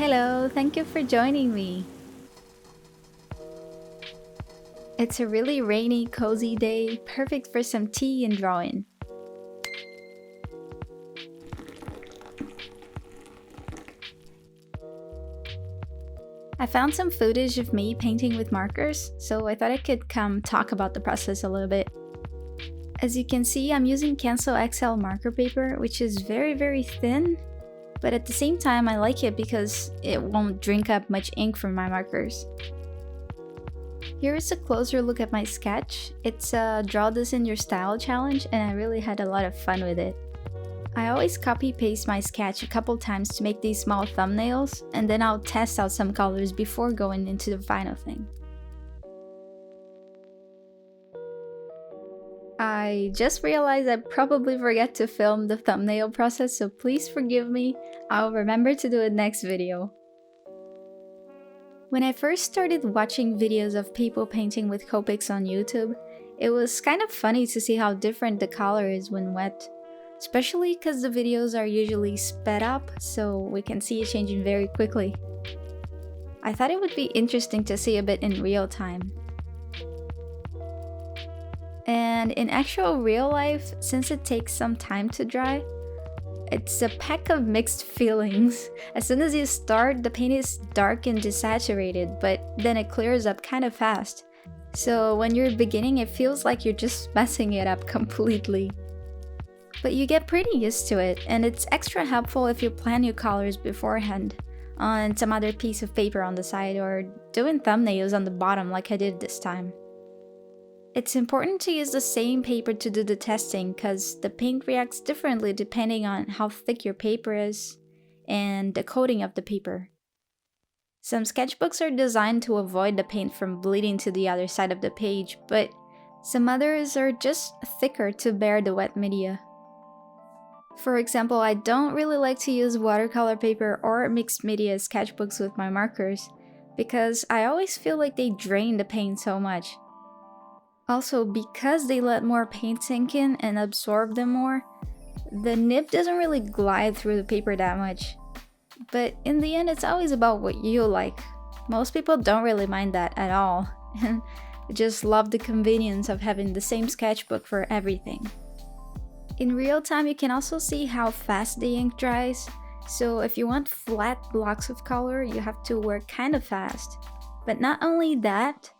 Hello, thank you for joining me. It's a really rainy, cozy day, perfect for some tea and drawing. I found some footage of me painting with markers, so I thought I could come talk about the process a little bit. As you can see, I'm using Cancel XL marker paper, which is very thin, but at the same time I like it because it won't drink up much ink from my markers. Here is a closer look at my sketch. It's a Draw This in Your Style challenge and I really had a lot of fun with it. I always copy-paste my sketch a couple times to make these small thumbnails, and then I'll test out some colors before going into the final thing. I just realized I probably forgot to film the thumbnail process, so please forgive me. I'll remember to do it next video. When I first started watching videos of people painting with Copics on YouTube, it was kind of funny to see how different the color is when wet. Especially because the videos are usually sped up, so we can see it changing very quickly. I thought it would be interesting to see a bit in real time. And in actual real life, since it takes some time to dry, it's a pack of mixed feelings. As soon as you start, the paint is dark and desaturated, but then it clears up kind of fast. So when you're beginning, it feels like you're just messing it up completely. But you get pretty used to it, and it's extra helpful if you plan your colors beforehand on some other piece of paper on the side or doing thumbnails on the bottom like I did this time. It's important to use the same paper to do the testing because the paint reacts differently depending on how thick your paper is and the coating of the paper. Some sketchbooks are designed to avoid the paint from bleeding to the other side of the page, but some others are just thicker to bear the wet media. For example, I don't really like to use watercolor paper or mixed media sketchbooks with my markers because I always feel like they drain the paint so much. Also, because they let more paint sink in and absorb them more, the nib doesn't really glide through the paper that much. But in the end, it's always about what you like. Most people don't really mind that at all, and just love the convenience of having the same sketchbook for everything. In real time, you can also see how fast the ink dries, so if you want flat blocks of color, you have to work kind of fast. But not only that,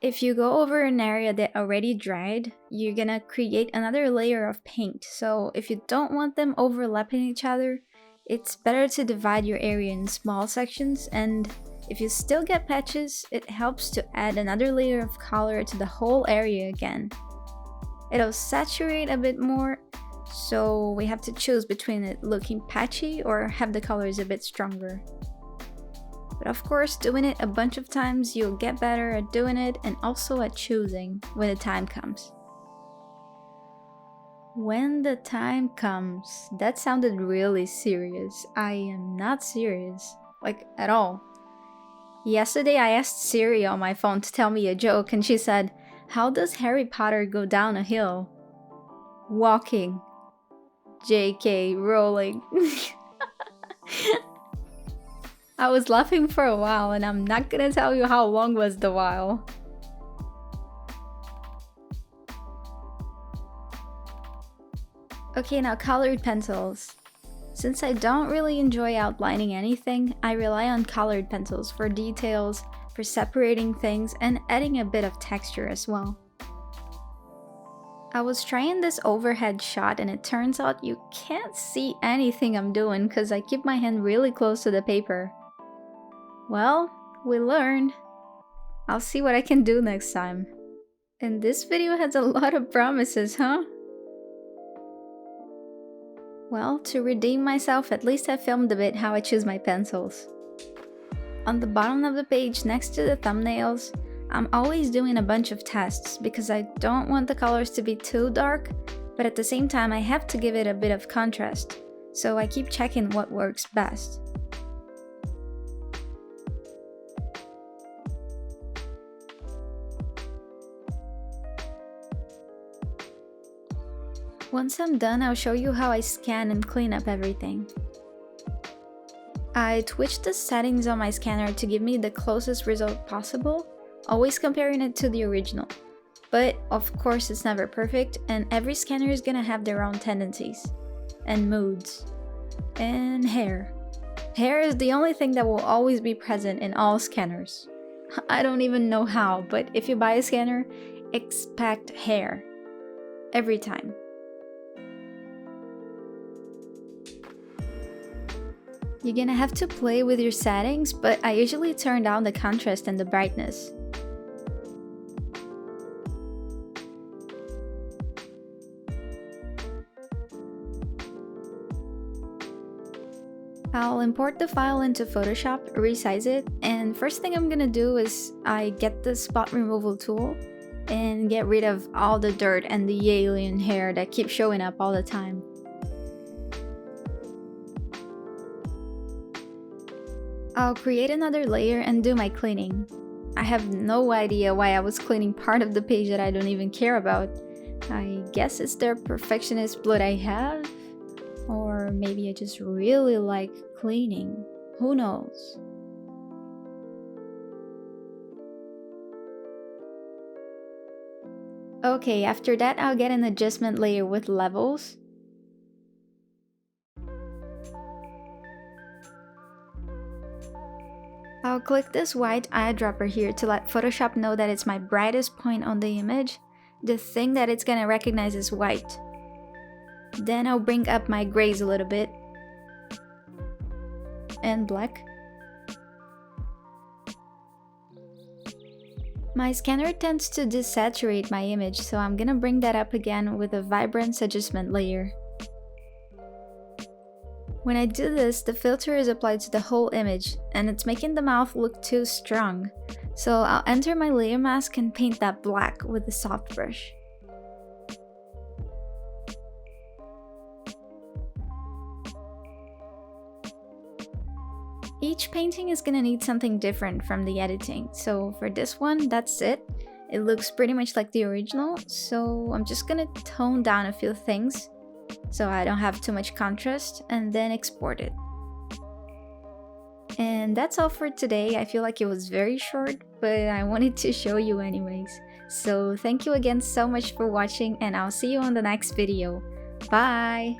if you go over an area that already dried, you're gonna create another layer of paint, so if you don't want them overlapping each other, it's better to divide your area in small sections, and if you still get patches, it helps to add another layer of color to the whole area again. It'll saturate a bit more, so we have to choose between it looking patchy or have the colors a bit stronger. But of course, doing it a bunch of times, you'll get better at doing it and also at choosing when the time comes. When the time comes, that sounded really serious. I am not serious, like at all. Yesterday I asked Siri on my phone to tell me a joke and she said, "How does Harry Potter go down a hill?" Walking. JK, rolling. I was laughing for a while and I'm not gonna tell you how long was the while. Okay, now colored pencils. Since I don't really enjoy outlining anything, I rely on colored pencils for details, for separating things, and adding a bit of texture as well. I was trying this overhead shot and it turns out you can't see anything I'm doing because I keep my hand really close to the paper. Well, we learned. I'll see what I can do next time. And this video has a lot of promises, huh? Well, to redeem myself, at least I filmed a bit how I choose my pencils. On the bottom of the page next to the thumbnails, I'm always doing a bunch of tests because I don't want the colors to be too dark, but at the same time I have to give it a bit of contrast, so I keep checking what works best. Once I'm done, I'll show you how I scan and clean up everything. I twitched the settings on my scanner to give me the closest result possible, always comparing it to the original. But of course it's never perfect, and every scanner is gonna have their own tendencies, and moods, and hair. Hair is the only thing that will always be present in all scanners. I don't even know how, but if you buy a scanner, expect hair. Every time. You're gonna have to play with your settings, but I usually turn down the contrast and the brightness. I'll import the file into Photoshop, resize it, and first thing I'm gonna do is I get the spot removal tool and get rid of all the dirt and the alien hair that keeps showing up all the time. I'll create another layer and do my cleaning. I have no idea why I was cleaning part of the page that I don't even care about. I guess it's the perfectionist blood I have? Or maybe I just really like cleaning. Who knows? Okay, after that I'll get an adjustment layer with levels. I'll click this white eyedropper here to let Photoshop know that it's my brightest point on the image, the thing that it's gonna recognize as white. Then I'll bring up my grays a little bit, and black. My scanner tends to desaturate my image, so I'm gonna bring that up again with a vibrance adjustment layer. When I do this, the filter is applied to the whole image, and it's making the mouth look too strong. So I'll enter my layer mask and paint that black with a soft brush. Each painting is gonna need something different from the editing, so for this one, that's it. It looks pretty much like the original, so I'm just gonna tone down a few things so I don't have too much contrast, and then export it. And that's all for today. I feel like it was very short, but I wanted to show you anyways. So thank you again so much for watching, and I'll see you on the next video. Bye!